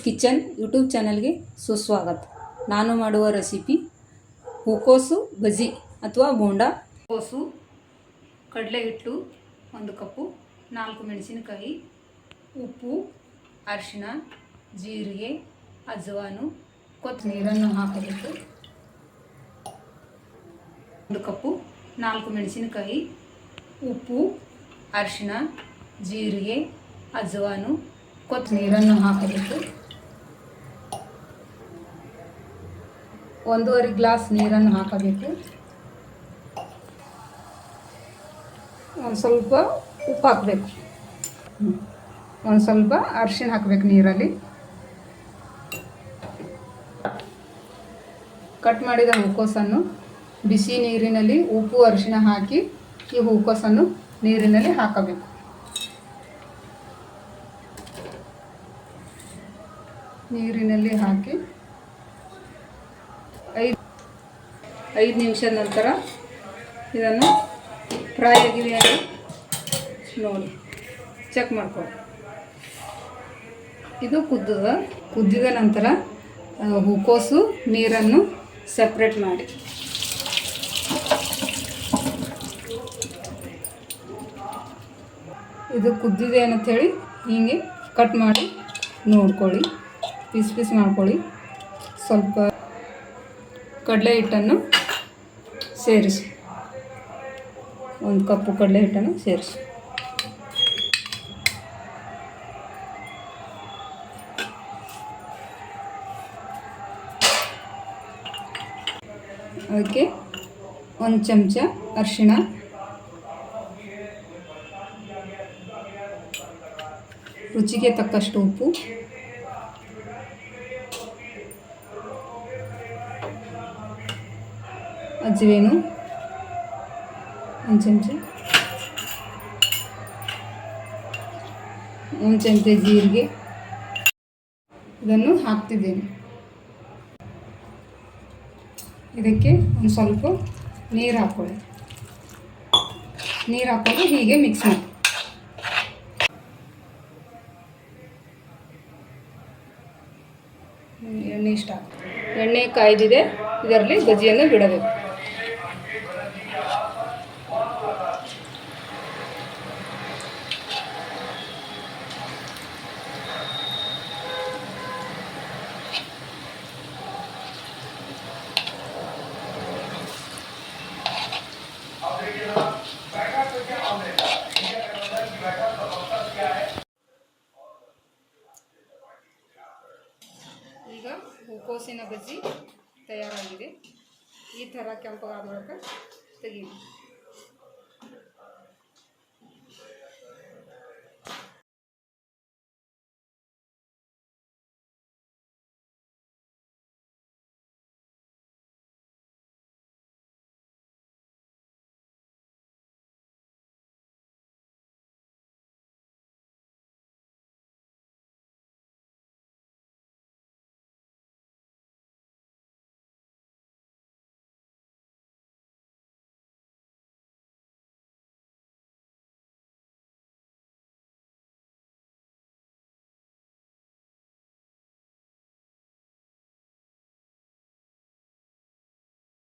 Kitchen YouTube ಚಾನಲ್ಗೆ ಸುಸ್ವಾಗತ. ನಾನು ಮಾಡುವ ರೆಸಿಪಿ ಹೂಕೋಸು ಬಜ್ಜಿ ಅಥವಾ ಬೋಂಡ. ಕೋಸು, ಕಡಲೆ ಹಿಟ್ಟು 1 ಕಪ್ಪು, 4 ಮೆಣಸಿನಕಾಯಿ, ಉಪ್ಪು, ಅರಿಶಿನ, ಜೀರಿಗೆ, ಅಜವಾನು, ಕೊತ್ತಂಬರಿಯನ್ನು ಹಾಕಬೇಕು. 1 ಕಪ್ಪು, 4 ಮೆಣಸಿನಕಾಯಿ, ಉಪ್ಪು, ಅರಿಶಿನ, ಜೀರಿಗೆ, ಅಜವಾನು, ಕೊತ್ತಂಬರಿಯನ್ನು ಹಾಕಬೇಕು. 1.5 ಗ್ಲಾಸ್ ನೀರನ್ನು ಹಾಕಬೇಕು. ಒಂದು ಸ್ವಲ್ಪ ಉಪ್ಪು ಹಾಕಬೇಕು. ಒಂದು ಸ್ವಲ್ಪ ಅರಿಶಿನ ಹಾಕಬೇಕು ನೀರಲ್ಲಿ. ಕಟ್ ಮಾಡಿದ ಹೂಕೋಸನ್ನು ಬಿಸಿ ನೀರಿನಲ್ಲಿ ಉಪ್ಪು ಅರಿಶಿನ ಹಾಕಿ ಈ ಹೂಕೋಸನ್ನು ನೀರಿನಲ್ಲಿ ಹಾಕಬೇಕು. ನೀರಿನಲ್ಲಿ ಹಾಕಿ 5 ನಿಮಿಷದ ನಂತರ ಇದನ್ನು ಫ್ರೈ ಆಗಿದೆ ಅಂತ ನೋಡಿ ಚೆಕ್ ಮಾಡ್ಕೊಳ್ಳಿ. ಇದು ಕುದ್ದಿದ ನಂತರ ಹೂಕೋಸು ನೀರನ್ನು ಸಪ್ರೇಟ್ ಮಾಡಿ ಇದು ಕುದ್ದಿದೆ ಅಂಥೇಳಿ ಹೀಗೆ ಕಟ್ ಮಾಡಿ ನೋಡ್ಕೊಳ್ಳಿ. ಪೀಸ್ ಮಾಡ್ಕೊಳ್ಳಿ. ಸ್ವಲ್ಪ ಕಡಲೆ ಹಿಟ್ಟನ್ನು ಸೇರಿಸಿ, 1 ಕಪ್ಪು ಕಡಲೆ ಹಿಟ್ಟನ್ನು ಸೇರಿಸಿ. ಅದಕ್ಕೆ 1 ಚಮಚ ಅರಿಶಿಣ, ರುಚಿಗೆ ತಕ್ಕಷ್ಟು ಉಪ್ಪು, ಅಜವೇನು 1 ಚಮಚ, 1 ಚಮಚ ಜೀರಿಗೆ ಇದನ್ನು ಹಾಕ್ತಿದ್ದೇನೆ. ಇದಕ್ಕೆ ಒಂದು ಸ್ವಲ್ಪ ನೀರು ಹಾಕ್ಕೊಳ್ಳಿ. ನೀರು ಹಾಕ್ಕೊಂಡು ಹೀಗೆ ಮಿಕ್ಸ್ ಮಾಡಿ. ಎಣ್ಣೆ ಇಷ್ಟ, ಎಣ್ಣೆ ಕಾಯ್ದಿದೆ, ಇದರಲ್ಲಿ ಬಜ್ಜಿಯನ್ನು ಬಿಡಬೇಕು. ಈಗ ಹೂಕೋಸಿನ ಬಜ್ಜಿ ತಯಾರಾಗಿದೆ. ಈ ಥರ ಕೆಂಪಗಾದ ಬಳಿಕ ತೆಗೀರಿ.